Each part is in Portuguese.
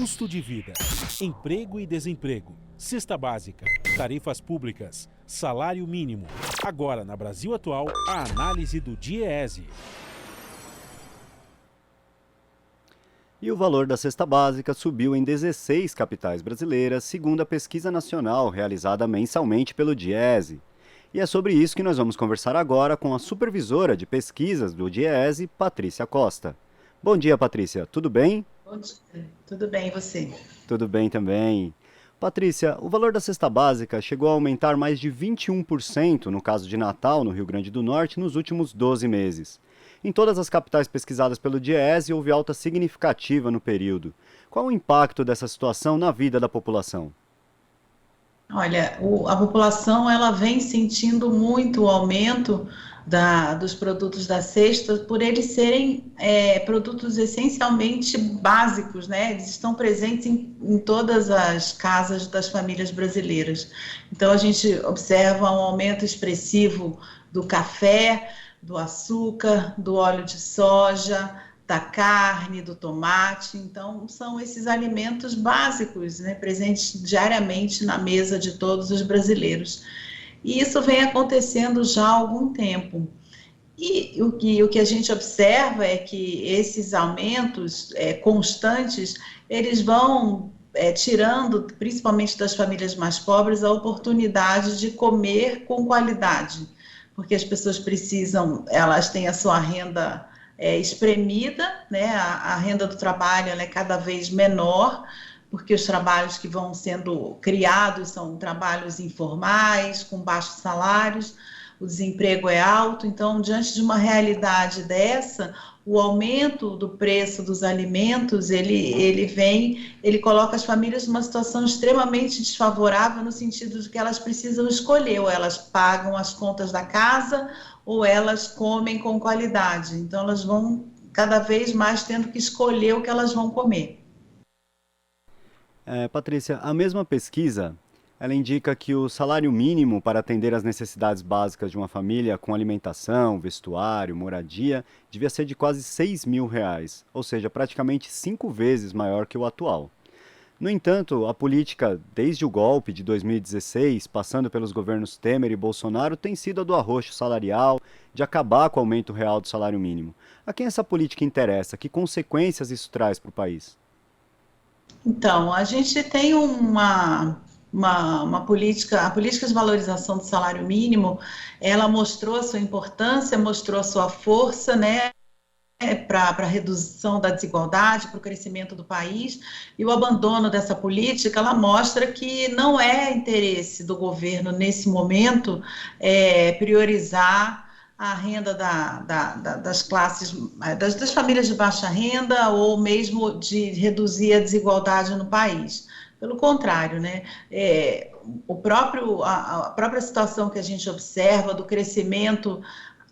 custo de vida, emprego e desemprego, cesta básica, tarifas públicas, salário mínimo. Agora, na Brasil Atual, a análise do DIEESE. E o valor da cesta básica subiu em 16 capitais brasileiras, segundo a pesquisa nacional realizada mensalmente pelo DIEESE. E é sobre isso que nós vamos conversar agora com a supervisora de pesquisas do DIEESE, Patrícia Costa. Bom dia, Patrícia. Tudo bem? Bom dia. Tudo bem, e você? Tudo bem também. Patrícia, o valor da cesta básica chegou a aumentar mais de 21% no caso de Natal, no Rio Grande do Norte, nos últimos 12 meses. Em todas as capitais pesquisadas pelo DIEESE, houve alta significativa no período. Qual o impacto dessa situação na vida da população? Olha, a população ela vem sentindo muito o aumento dos produtos da cesta por eles serem produtos essencialmente básicos, né? Eles estão presentes em todas as casas das famílias brasileiras. Então, a gente observa um aumento expressivo do café, do açúcar, do óleo de soja, da carne, do tomate. Então, são esses alimentos básicos, né, presentes diariamente na mesa de todos os brasileiros. E isso vem acontecendo já há algum tempo. E o que a gente observa é que esses aumentos constantes, eles vão tirando, principalmente das famílias mais pobres, a oportunidade de comer com qualidade, porque as pessoas precisam, elas têm a sua renda espremida, né? A renda do trabalho ela é cada vez menor, porque os trabalhos que vão sendo criados são trabalhos informais, com baixos salários, o desemprego é alto. Então, diante de uma realidade dessa, o aumento do preço dos alimentos, ele coloca as famílias numa situação extremamente desfavorável, no sentido de que elas precisam escolher, ou elas pagam as contas da casa, ou elas comem com qualidade. Então, elas vão cada vez mais tendo que escolher o que elas vão comer. Patrícia, a mesma pesquisa, ela indica que o salário mínimo para atender às necessidades básicas de uma família com alimentação, vestuário, moradia, devia ser de quase R$ 6.000, ou seja, praticamente 5 vezes maior que o atual. No entanto, a política, desde o golpe de 2016, passando pelos governos Temer e Bolsonaro, tem sido a do arroxo salarial, de acabar com o aumento real do salário mínimo. A quem essa política interessa? Que consequências isso traz para o país? Então, a gente tem uma política, a política de valorização do salário mínimo, ela mostrou a sua importância, mostrou a sua força, né, para a redução da desigualdade, para o crescimento do país, e o abandono dessa política, ela mostra que não é interesse do governo, nesse momento, priorizar a renda das classes, das famílias de baixa renda, ou mesmo de reduzir a desigualdade no país. Pelo contrário, né? A própria situação que a gente observa do crescimento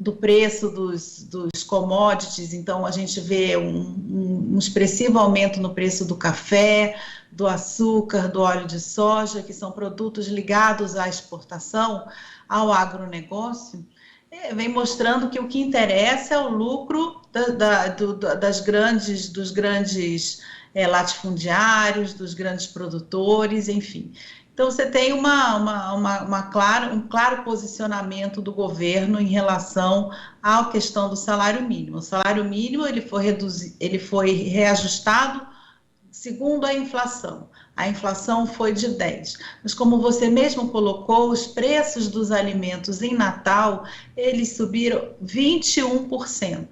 do preço dos commodities, então a gente vê um expressivo aumento no preço do café, do açúcar, do óleo de soja, que são produtos ligados à exportação, ao agronegócio, vem mostrando que o que interessa é o lucro dos grandes latifundiários, dos grandes produtores, enfim. Então, você tem um claro posicionamento do governo em relação à questão do salário mínimo. O salário mínimo ele foi reajustado segundo a inflação. A inflação foi de 10%. Mas, como você mesmo colocou, os preços dos alimentos em Natal, eles subiram 21%,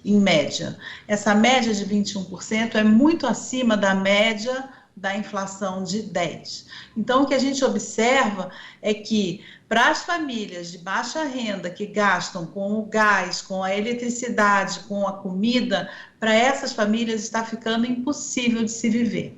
em média. Essa média de 21% é muito acima da média da inflação de 10%. Então, o que a gente observa é que, para as famílias de baixa renda que gastam com o gás, com a eletricidade, com a comida, para essas famílias está ficando impossível de se viver.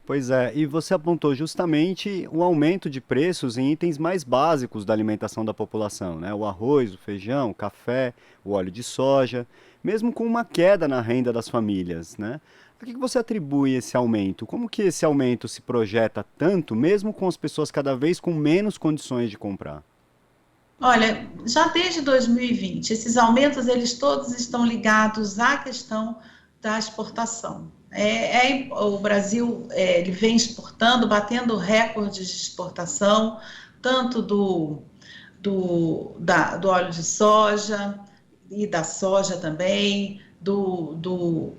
Pois é, e você apontou justamente o aumento de preços em itens mais básicos da alimentação da população, né? O arroz, o feijão, o café, o óleo de soja, mesmo com uma queda na renda das famílias, né? A que você atribui esse aumento? Como que esse aumento se projeta tanto, mesmo com as pessoas cada vez com menos condições de comprar? Olha, já desde 2020, esses aumentos, eles todos estão ligados à questão da exportação. O Brasil ele vem exportando, batendo recordes de exportação, tanto do óleo de soja e da soja também, do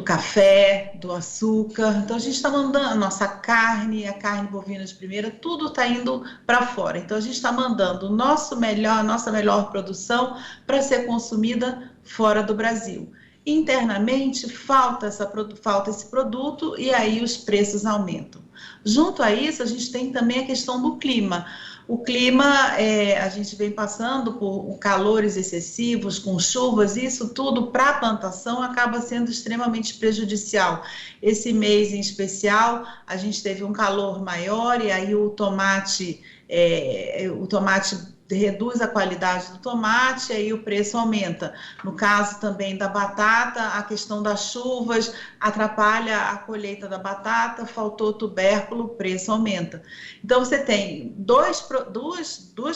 café, do açúcar. Então, a gente está mandando a nossa carne, a carne bovina de primeira, tudo está indo para fora. Então, a gente está mandando a nossa melhor produção para ser consumida fora do Brasil. Internamente, falta esse produto e aí os preços aumentam. Junto a isso, a gente tem também a questão do clima. O clima, a gente vem passando por calores excessivos, com chuvas, isso tudo para a plantação acaba sendo extremamente prejudicial. Esse mês em especial, a gente teve um calor maior e aí o tomate reduz a qualidade do tomate, aí o preço aumenta. No caso também da batata, a questão das chuvas atrapalha a colheita da batata, faltou tubérculo, o preço aumenta. Então você tem duas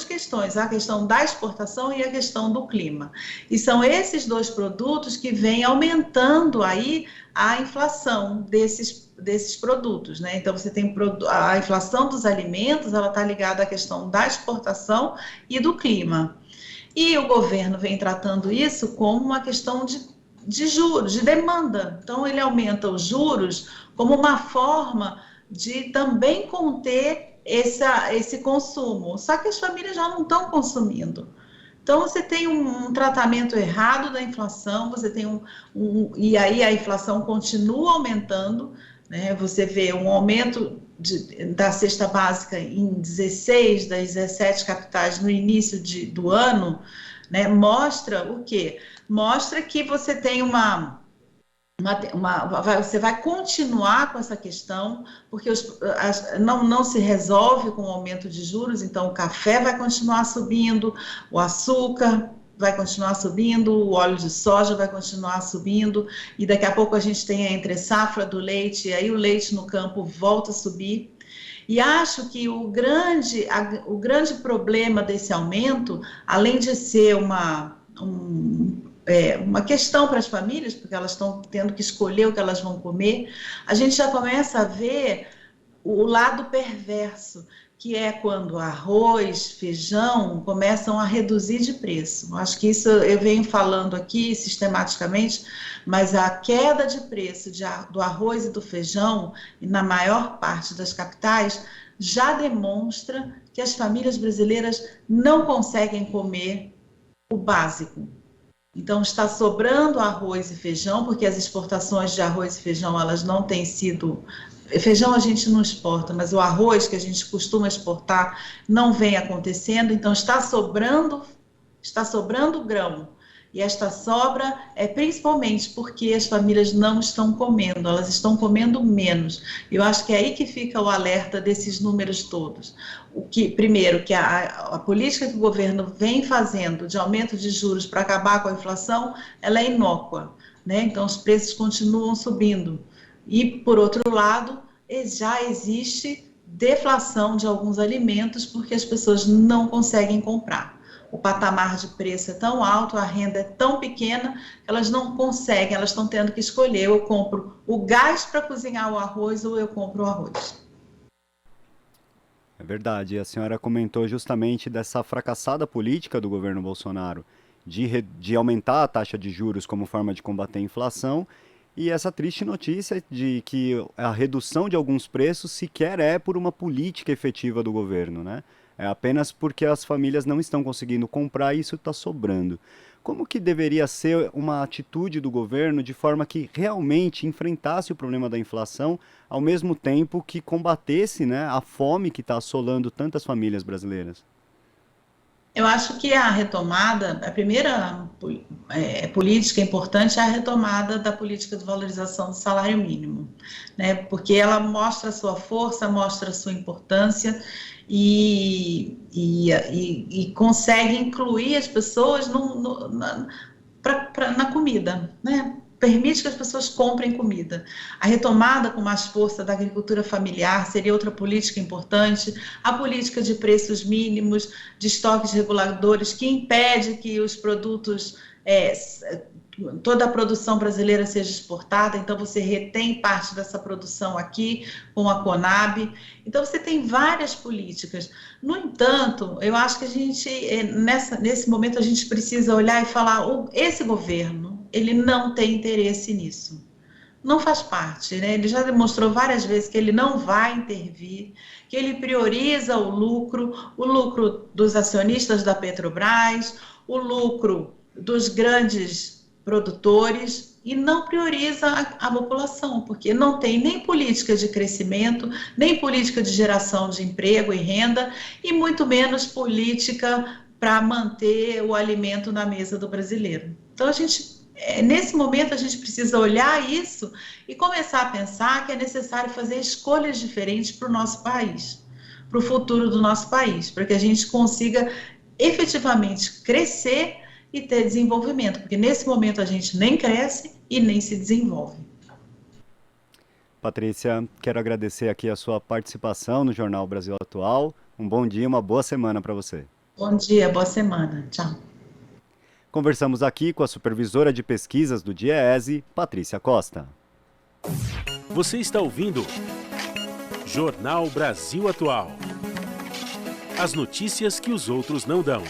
questões, a questão da exportação e a questão do clima. E são esses dois produtos que vêm aumentando aí a inflação desses produtos, né? Então você tem a inflação dos alimentos, ela está ligada à questão da exportação e do clima. E o governo vem tratando isso como uma questão de juros, de demanda. Então ele aumenta os juros como uma forma de também conter esse consumo. Só que as famílias já não estão consumindo. Então, você tem um tratamento errado da inflação, você tem e aí a inflação continua aumentando, né? Você vê um aumento da cesta básica em 16 das 17 capitais no início do ano, né? Mostra o quê? Mostra que você tem você vai continuar com essa questão, porque não se resolve com o aumento de juros, então o café vai continuar subindo, o açúcar vai continuar subindo, o óleo de soja vai continuar subindo, e daqui a pouco a gente tem a entre-safra do leite, e aí o leite no campo volta a subir. E acho que o grande problema desse aumento, além de ser uma questão para as famílias, porque elas estão tendo que escolher o que elas vão comer, a gente já começa a ver o lado perverso, que é quando arroz, feijão começam a reduzir de preço. Acho que isso eu venho falando aqui sistematicamente, mas a queda de preço do arroz e do feijão, na maior parte das capitais, já demonstra que as famílias brasileiras não conseguem comer o básico. Então, está sobrando arroz e feijão, porque as exportações de arroz e feijão, elas não têm sido... Feijão a gente não exporta, mas o arroz que a gente costuma exportar não vem acontecendo, então está sobrando grão. E esta sobra é principalmente porque as famílias não estão comendo, elas estão comendo menos. Eu acho que é aí que fica o alerta desses números todos. Primeiro, que a política que o governo vem fazendo de aumento de juros para acabar com a inflação, ela é inócua, né? Então os preços continuam subindo. E, por outro lado, já existe deflação de alguns alimentos porque as pessoas não conseguem comprar. O patamar de preço é tão alto, a renda é tão pequena, que elas não conseguem, elas estão tendo que escolher, eu compro o gás para cozinhar o arroz ou eu compro o arroz. É verdade, a senhora comentou justamente dessa fracassada política do governo Bolsonaro de aumentar a taxa de juros como forma de combater a inflação, e essa triste notícia de que a redução de alguns preços sequer é por uma política efetiva do governo, né? É apenas porque as famílias não estão conseguindo comprar e isso está sobrando. Como que deveria ser uma atitude do governo de forma que realmente enfrentasse o problema da inflação, ao mesmo tempo que combatesse, né, a fome que está assolando tantas famílias brasileiras? Eu acho que a primeira política importante é a retomada da política de valorização do salário mínimo, né? Porque ela mostra a sua força, mostra a sua importância e consegue incluir as pessoas na comida, né? Permite que as pessoas comprem comida. A retomada com mais força da agricultura familiar seria outra política importante. A política de preços mínimos, de estoques reguladores, que impede que os produtos toda a produção brasileira seja exportada, então você retém parte dessa produção aqui com a Conab. Então você tem várias políticas. No entanto, eu acho que a gente, nesse momento, a gente precisa olhar e falar, esse governo, ele não tem interesse nisso. Não faz parte, né? Ele já demonstrou várias vezes que ele não vai intervir, que ele prioriza o lucro dos acionistas da Petrobras, o lucro dos grandes produtores e não prioriza a população, porque não tem nem política de crescimento, nem política de geração de emprego e renda, e muito menos política para manter o alimento na mesa do brasileiro. Então, nesse momento, a gente precisa olhar isso e começar a pensar que é necessário fazer escolhas diferentes para o nosso país, para o futuro do nosso país, para que a gente consiga efetivamente crescer e ter desenvolvimento, porque nesse momento a gente nem cresce e nem se desenvolve. Patrícia, quero agradecer aqui a sua participação no Jornal Brasil Atual. Um bom dia, uma boa semana para você. Bom dia, boa semana. Tchau. Conversamos aqui com a supervisora de pesquisas do DIEESE, Patrícia Costa. Você está ouvindo Jornal Brasil Atual. As notícias que os outros não dão.